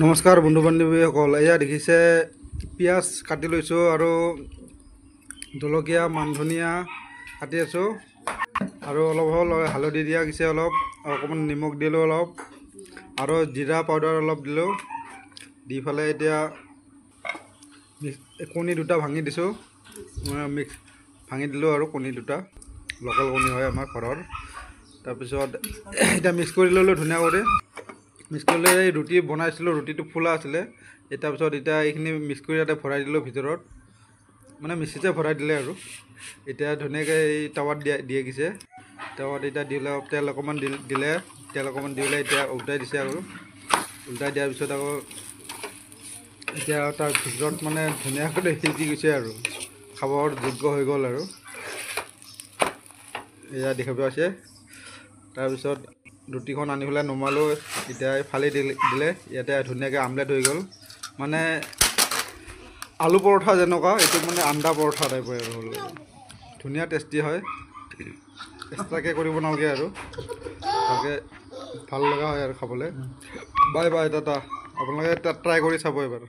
নমস্কাৰ বন্ধু বান্ধৱীসকল, এয়া দেখিছে পিঁয়াজ কাটি লৈছোঁ আৰু জলকীয়া মান ধনিয়া কাটি আছোঁ আৰু অলপ হালধি দিয়া গৈছে, অলপ অকণমান নিমখ দিলোঁ, অলপ আৰু জিৰা পাউডাৰ অলপ দিলোঁ। দি পেলাই এতিয়া কণী দুটা ভাঙি দিছোঁ, ভাঙি দিলোঁ আৰু কণী দুটা লোকেল কণী হয় আমাৰ ঘৰৰ। তাৰপিছত এতিয়া মিক্স কৰি ল'লোঁ ধুনীয়া কৰি। মিক্স কৰিলে এই ৰুটি বনাইছিলোঁ, ৰুটিটো ফুলা আছিলে। তাৰপিছত এতিয়া এইখিনি মিক্স কৰি ইয়াতে ভৰাই দিলোঁ ভিতৰত, মানে মিক্সিতে ভৰাই দিলে আৰু এতিয়া ধুনীয়াকৈ এই টাৱাত দিয়ে গৈছে। টাৱাত এতিয়া দিলে তেল অকণমান দিলে, তেল অকণমান দি পেলাই এতিয়া উল্টাই দিছে আৰু উল্টাই দিয়াৰ পিছত আকৌ এতিয়া তাৰ ভিতৰত মানে ধুনীয়াকৈ সিজি গৈছে আৰু খাবৰ যোগ্য হৈ গ'ল আৰু এয়া দেখিব পাইছে। তাৰপিছত ৰুটিখন আনি পেলাই নমালোঁ, এতিয়া ফালি দিলে ইয়াতে ধুনীয়াকৈ আমলেট হৈ গ'ল। মানে আলু পৰঠা যেনেকুৱা, এইটো মানে আন্দা পৰঠা টাইপৰ আৰু হ'ল, ধুনীয়া টেষ্টি হয়। এক্সট্ৰাকৈ কৰিব নালাগে আৰু ভালকৈ ভাল লগা হয় আৰু খাবলৈ। বাই বাই টাটা, আপোনালোকে ট্ৰাই কৰি চাব এবাৰ।